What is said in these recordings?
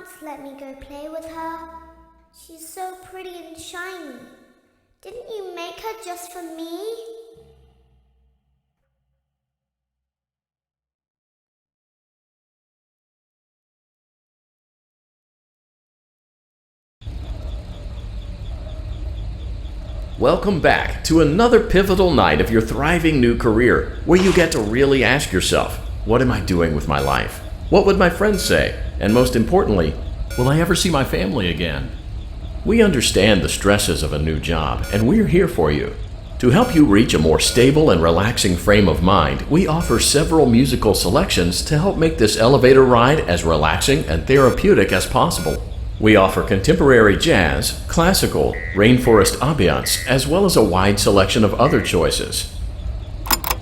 once let me go play with her. She's so pretty and shiny. Didn't you make her just for me? Welcome back to another pivotal night of your thriving new career, where you get to really ask yourself, what am I doing with my life? What would my friends say? And most importantly, will I ever see my family again? We understand the stresses of a new job, and we're here for you. To help you reach a more stable and relaxing frame of mind, we offer several musical selections to help make this elevator ride as relaxing and therapeutic as possible. We offer contemporary jazz, classical, rainforest ambiance, as well as a wide selection of other choices.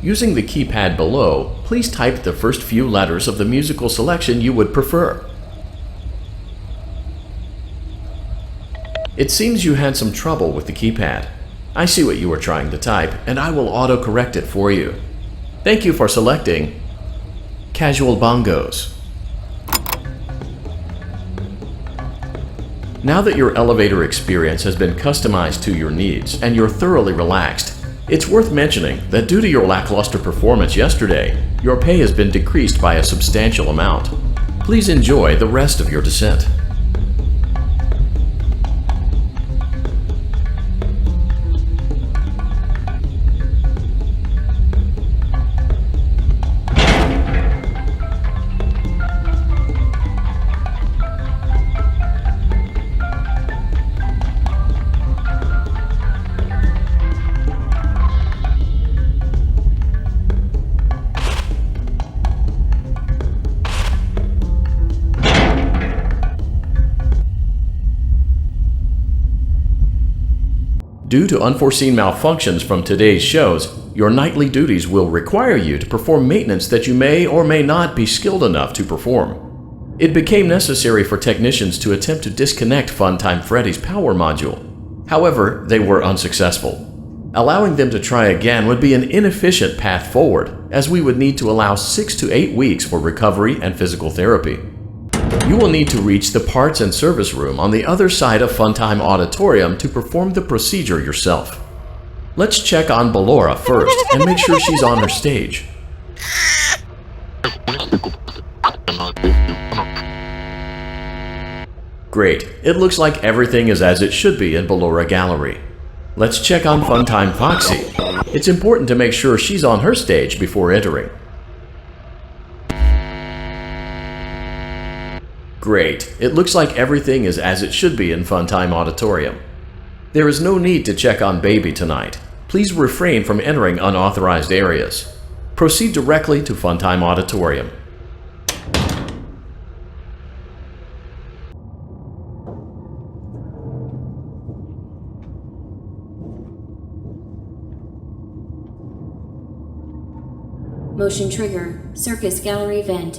Using the keypad below, please type the first few letters of the musical selection you would prefer. It seems you had some trouble with the keypad. I see what you were trying to type, and I will auto-correct it for you. Thank you for selecting Casual Bongos. Now that your elevator experience has been customized to your needs and you're thoroughly relaxed, it's worth mentioning that due to your lackluster performance yesterday, your pay has been decreased by a substantial amount. Please enjoy the rest of your descent. Due to unforeseen malfunctions from today's shows, your nightly duties will require you to perform maintenance that you may or may not be skilled enough to perform. It became necessary for technicians to attempt to disconnect Funtime Freddy's power module. However, they were unsuccessful. Allowing them to try again would be an inefficient path forward, as we would need to allow 6 to 8 weeks for recovery and physical therapy. You will need to reach the parts and service room on the other side of Funtime Auditorium to perform the procedure yourself. Let's check on Ballora first and make sure she's on her stage. Great, it looks like everything is as it should be in Ballora Gallery. Let's check on Funtime Foxy. It's important to make sure she's on her stage before entering. Great. It looks like everything is as it should be in Funtime Auditorium. There is no need to check on Baby tonight. Please refrain from entering unauthorized areas. Proceed directly to Funtime Auditorium. Motion trigger, Circus Gallery vent.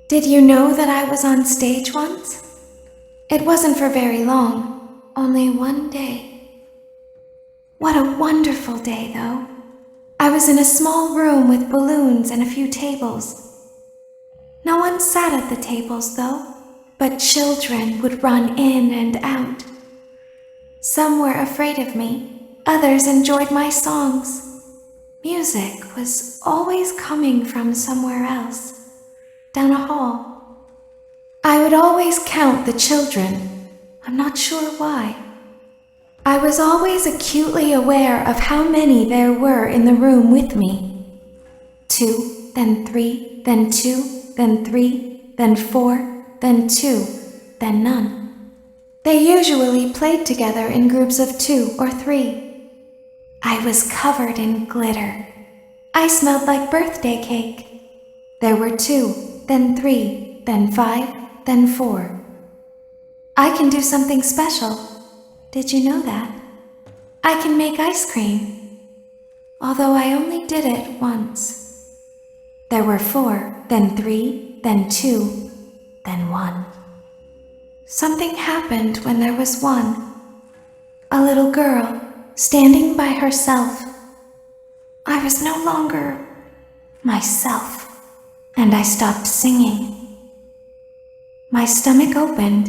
Did you know that I was on stage once? It wasn't for very long, only one day. What a wonderful day, though. I was in a small room with balloons and a few tables. No one sat at the tables, though, but children would run in and out. Some were afraid of me, others enjoyed my songs. Music was always coming from somewhere else. Down a hall. I would always count the children. I'm not sure why. I was always acutely aware of how many there were in the room with me. 2, then 3, then 2, then 3, then 4, then 2, then none. They usually played together in groups of 2 or 3. I was covered in glitter. I smelled like birthday cake. There were 2, then 3, then 5, then 4. I can do something special. Did you know that? I can make ice cream. Although I only did it once. There were 4, then 3, then 2, then 1. Something happened when there was 1. A little girl, standing by herself. I was no longer myself, and I stopped singing. My stomach opened,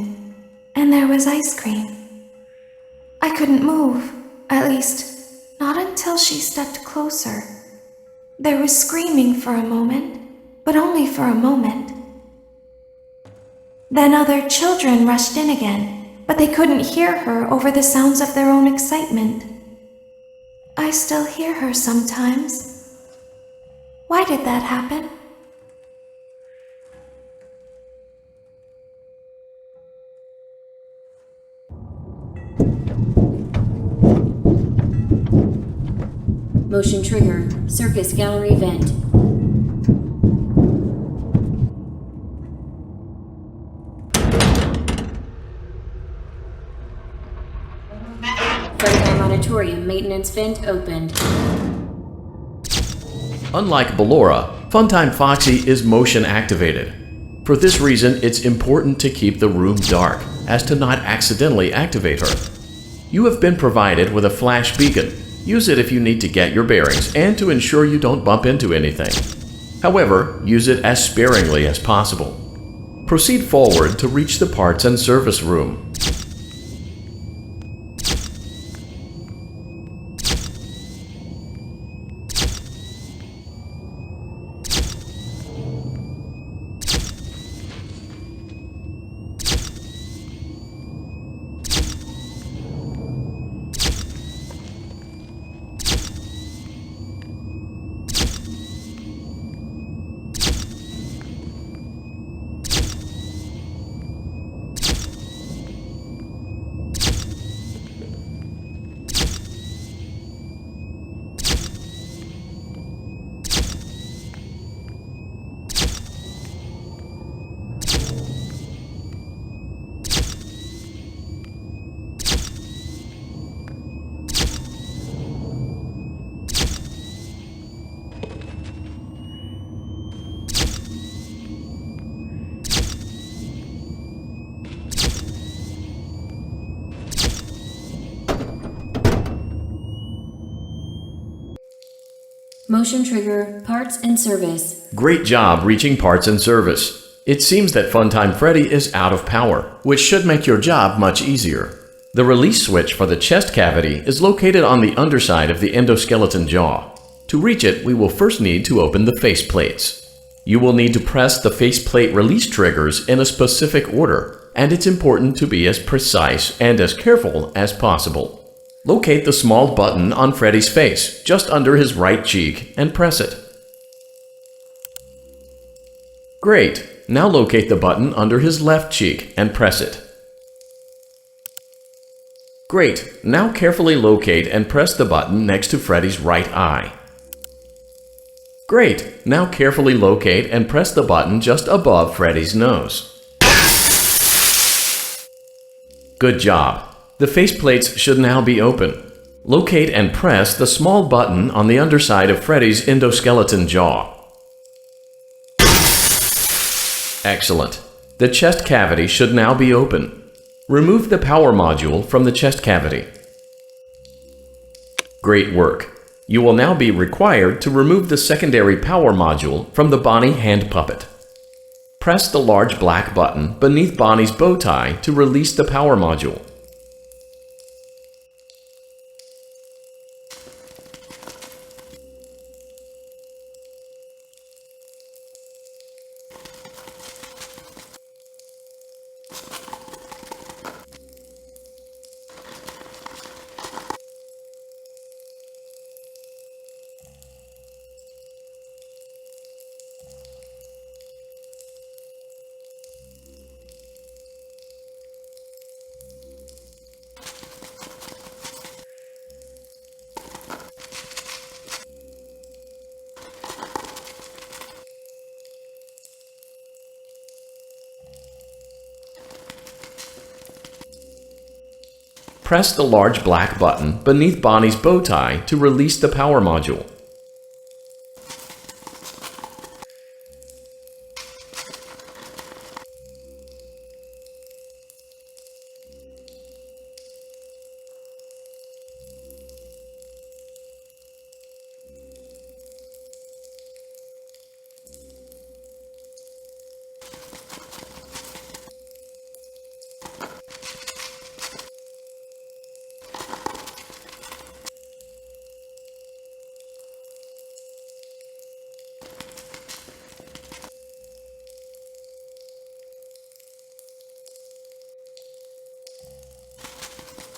and there was ice cream. I couldn't move, at least, not until she stepped closer. There was screaming for a moment, but only for a moment. Then other children rushed in again, but they couldn't hear her over the sounds of their own excitement. I still hear her sometimes. Why did that happen? Motion trigger. Circus gallery vent. Freddy Auditorium maintenance vent opened. Unlike Ballora, Funtime Foxy is motion activated. For this reason, it's important to keep the room dark, as to not accidentally activate her. You have been provided with a flash beacon. Use it if you need to get your bearings and to ensure you don't bump into anything. However, use it as sparingly as possible. Proceed forward to reach the parts and service room. Motion trigger. Parts and service. Great job reaching parts and service. It seems that Funtime Freddy is out of power, which should make your job much easier. The release switch for the chest cavity is located on the underside of the endoskeleton jaw. To reach it, we will first need to open the faceplates. You will need to press the faceplate release triggers in a specific order, and it's important to be as precise and as careful as possible. Locate the small button on Freddy's face, just under his right cheek, and press it. Great! Now locate the button under his left cheek and press it. Great! Now carefully locate and press the button next to Freddy's right eye. Great! Now carefully locate and press the button just above Freddy's nose. Good job! The faceplates should now be open. Locate and press the small button on the underside of Freddy's endoskeleton jaw. Excellent. The chest cavity should now be open. Remove the power module from the chest cavity. Great work. You will now be required to remove the secondary power module from the Bonnie hand puppet. Press the large black button beneath Bonnie's bow tie to release the power module. Press the large black button beneath Bonnie's bow tie to release the power module.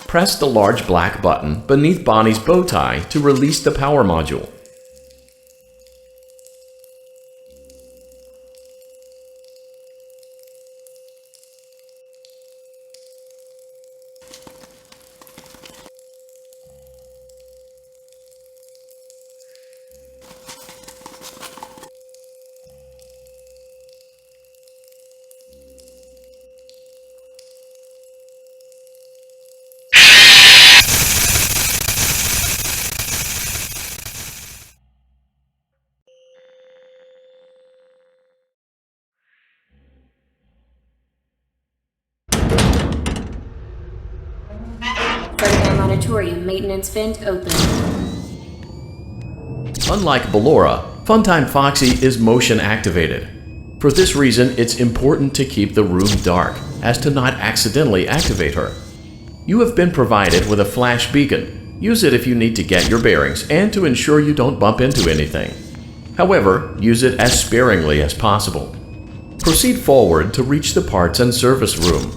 Press the large black button beneath Bonnie's bow tie to release the power module. Freddy Auditorium maintenance vent open. Unlike Ballora, Funtime Foxy is motion activated. For this reason, it's important to keep the room dark, as to not accidentally activate her. You have been provided with a flash beacon. Use it if you need to get your bearings and to ensure you don't bump into anything. However, use it as sparingly as possible. Proceed forward to reach the parts and service room.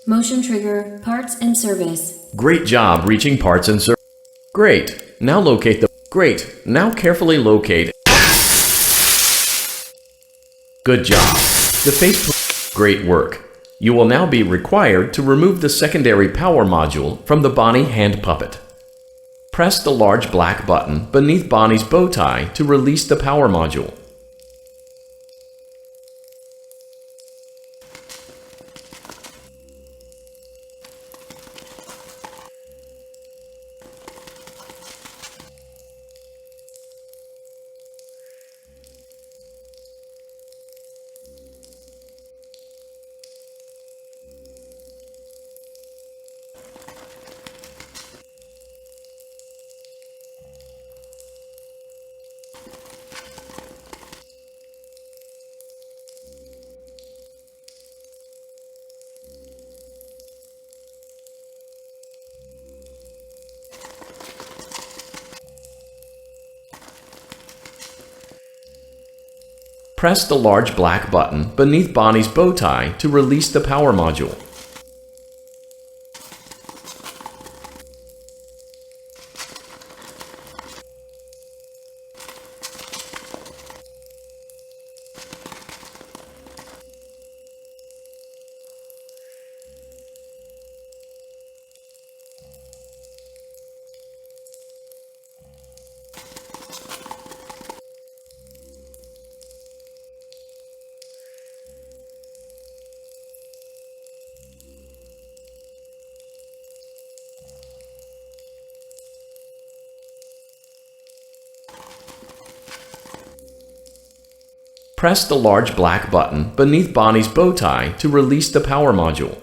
Motion trigger, parts and service. Great job reaching parts and service. Great. Now locate the... Great. Now carefully locate... Good job. The face... Great work. You will now be required to remove the secondary power module from the Bonnie hand puppet. Press the large black button beneath Bonnie's bow tie to release the power module. Press the large black button beneath Bonnie's bow tie to release the power module. Press the large black button beneath Bonnie's bow tie to release the power module.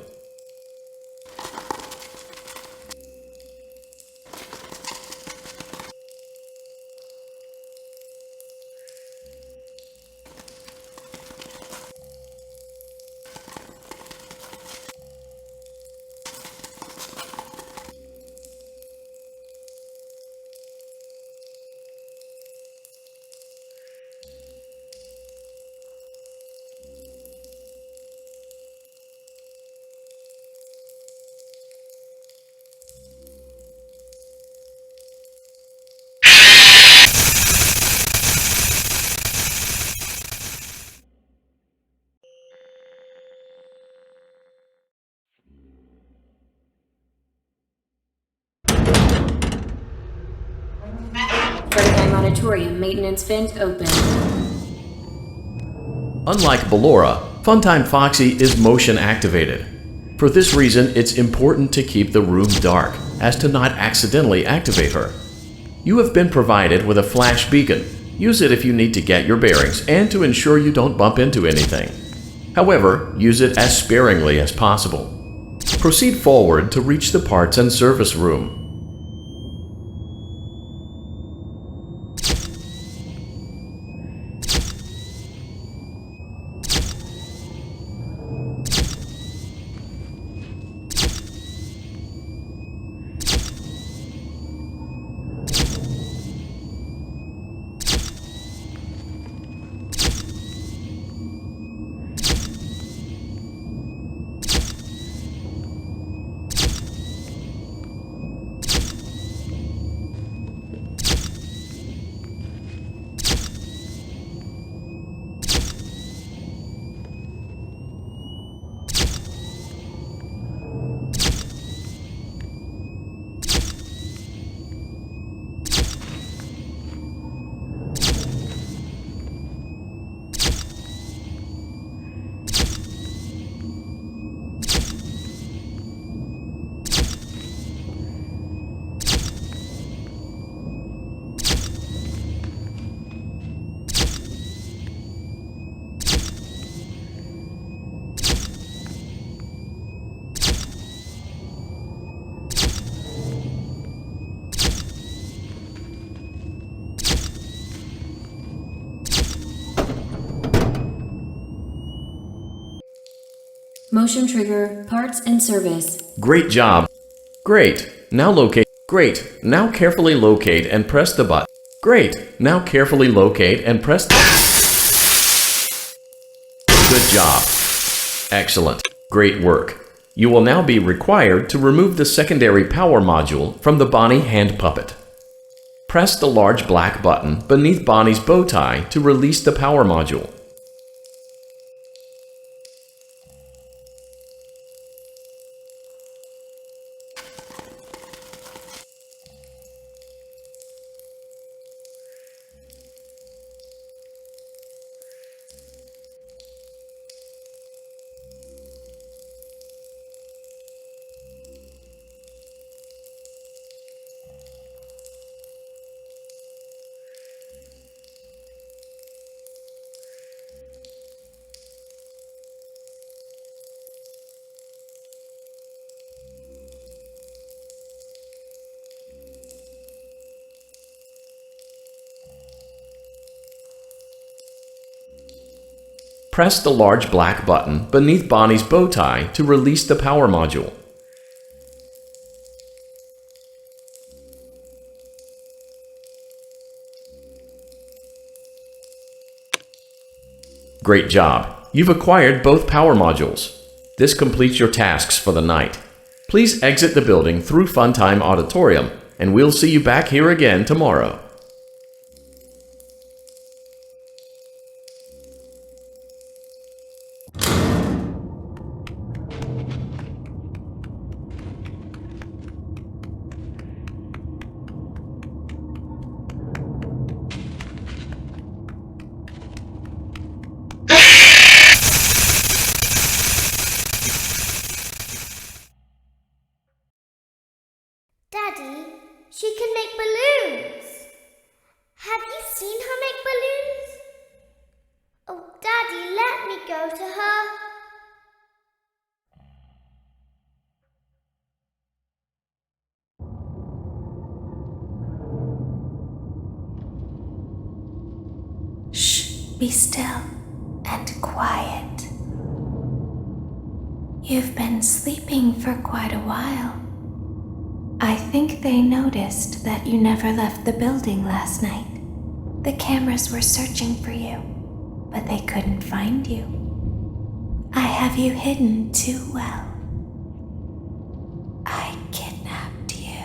Freddy Auditorium maintenance vent open. Unlike Ballora, Funtime Foxy is motion activated. For this reason, it's important to keep the room dark, as to not accidentally activate her. You have been provided with a flash beacon. Use it if you need to get your bearings and to ensure you don't bump into anything. However, use it as sparingly as possible. Proceed forward to reach the parts and service room. Motion trigger, parts and service. Great job. Great. Now locate. Great. Now carefully locate and press the button. Great. Now carefully locate and press the... Good job. Excellent. Great work. You will now be required to remove the secondary power module from the Bonnie hand puppet. Press the large black button beneath Bonnie's bow tie to release the power module. Press the large black button beneath Bonnie's bow tie to release the power module. Great job! You've acquired both power modules. This completes your tasks for the night. Please exit the building through Funtime Auditorium, and we'll see you back here again tomorrow. Daddy, she can make balloons. Have you seen her make balloons? Oh, Daddy, let me go to her. Shh, be still and quiet. You've been sleeping for quite a while. I think they noticed that you never left the building last night. The cameras were searching for you, but they couldn't find you. I have you hidden too well. I kidnapped you.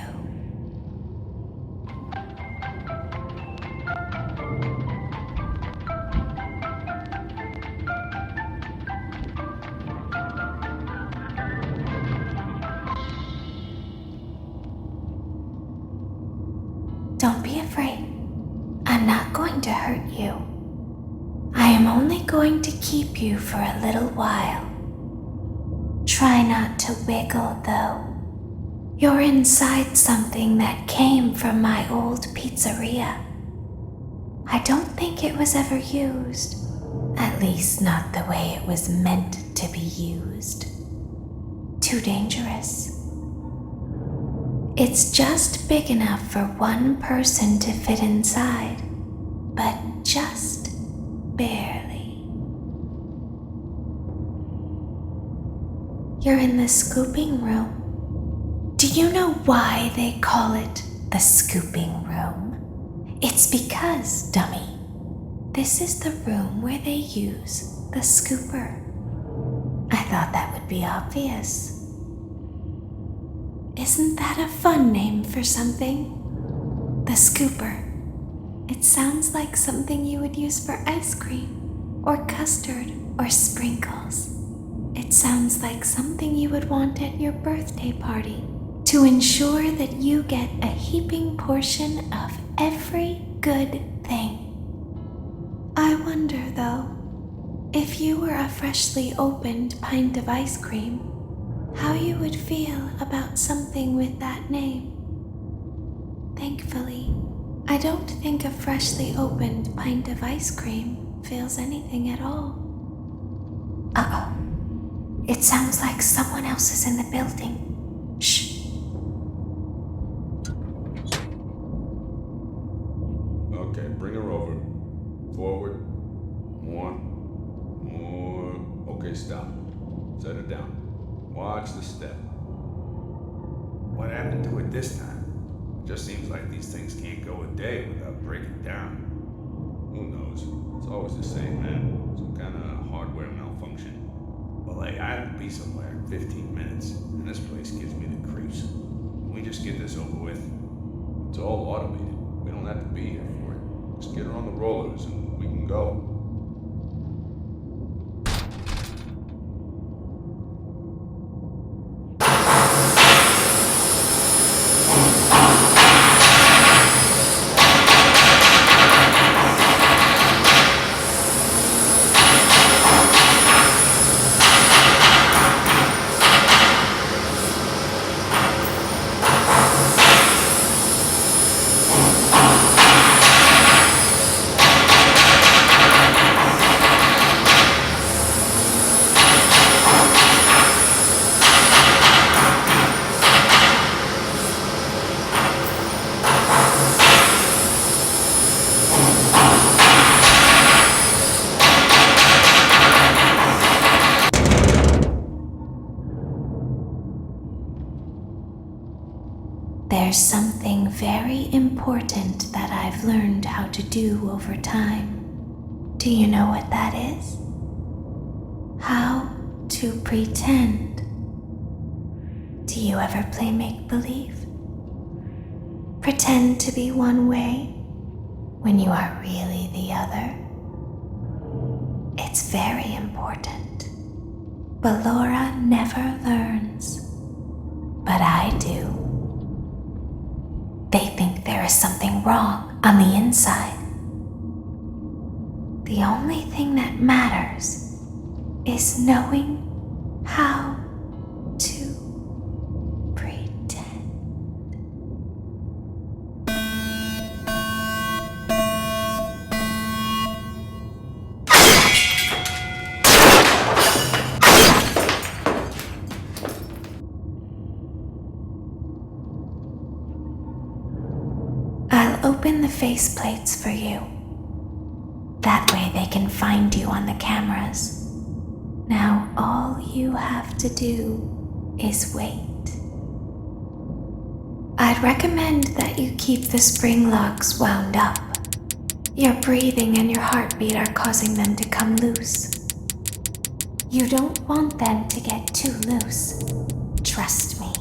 Don't be afraid. I'm not going to hurt you. I am only going to keep you for a little while. Try not to wiggle, though. You're inside something that came from my old pizzeria. I don't think it was ever used. At least not the way it was meant to be used. Too dangerous. It's just big enough for one person to fit inside, but just barely. You're in the scooping room. Do you know why they call it the scooping room? It's because, dummy, this is the room where they use the scooper. I thought that would be obvious. Isn't that a fun name for something? The scooper. It sounds like something you would use for ice cream, or custard, or sprinkles. It sounds like something you would want at your birthday party to ensure that you get a heaping portion of every good thing. I wonder, though, if you were a freshly opened pint of ice cream, how you would feel about something with that name. Thankfully, I don't think a freshly opened pint of ice cream feels anything at all. Uh-oh. It sounds like someone else is in the building. Shh. Okay, bring her over. Forward. More. Okay, stop. Set her down. Watch the step. What happened to it this time? Just seems like these things can't go a day without breaking down. Who knows? It's always the same, man. Some kind of hardware malfunction. Well, hey, I have to be somewhere in 15 minutes, and this place gives me the creeps. Can we just get this over with? It's all automated. We don't have to be here for it. Just get her on the rollers and we can go. There's something very important that I've learned how to do over time. Do you know what that is? How to pretend. Do you ever play make-believe? Pretend to be one way when you are really the other. It's very important. But Laura never learns. But I do. They think there is something wrong on the inside. The only thing that matters is knowing how to pretend. I'll open the faceplates for you. That way they can find you on the cameras. Now all you have to do is wait. I'd recommend that you keep the Springlocks wound up. Your breathing and your heartbeat are causing them to come loose. You don't want them to get too loose. Trust me.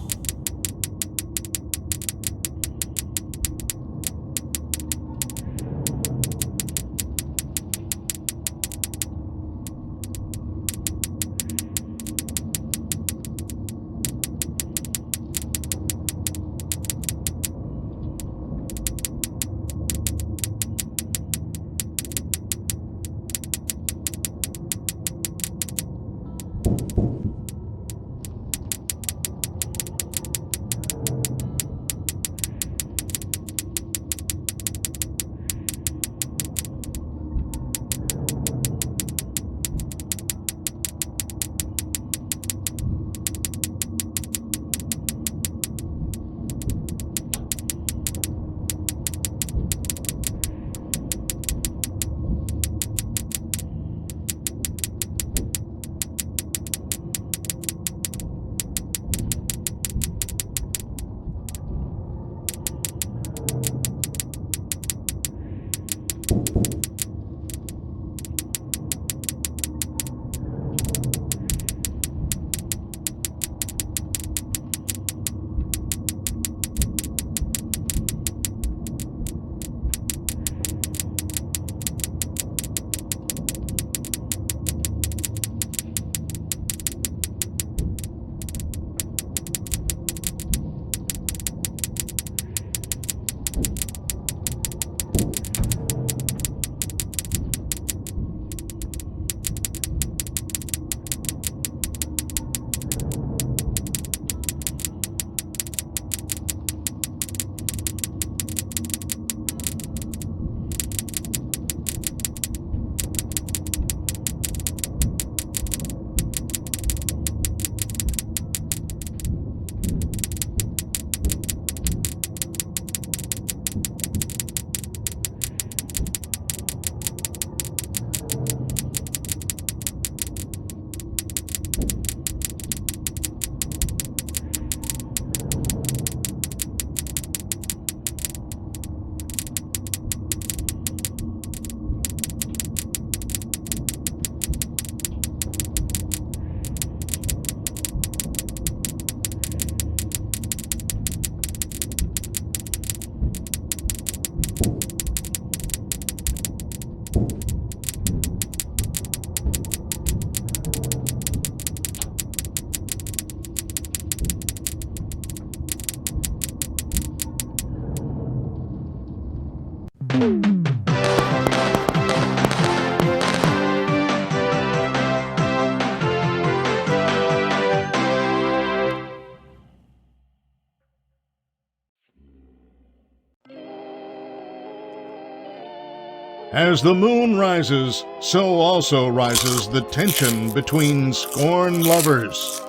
As the moon rises, so also rises the tension between scorned lovers.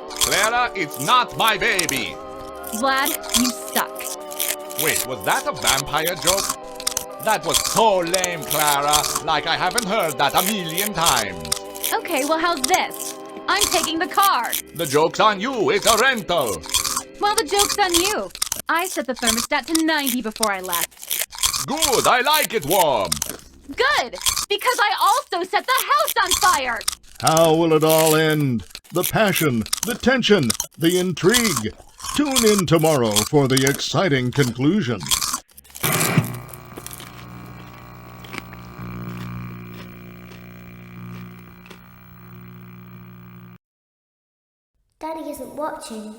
Clara, it's not my baby! Vlad, you suck. Wait, was that a vampire joke? That was so lame, Clara. Like I haven't heard that a million times. Okay, well, how's this? I'm taking the car. The joke's on you. It's a rental. Well, the joke's on you. I set the thermostat to 90 before I left. Good, I like it warm. Good, because I also set the house on fire. How will it all end? The passion, the tension, the intrigue. Tune in tomorrow for the exciting conclusion. Daddy isn't watching.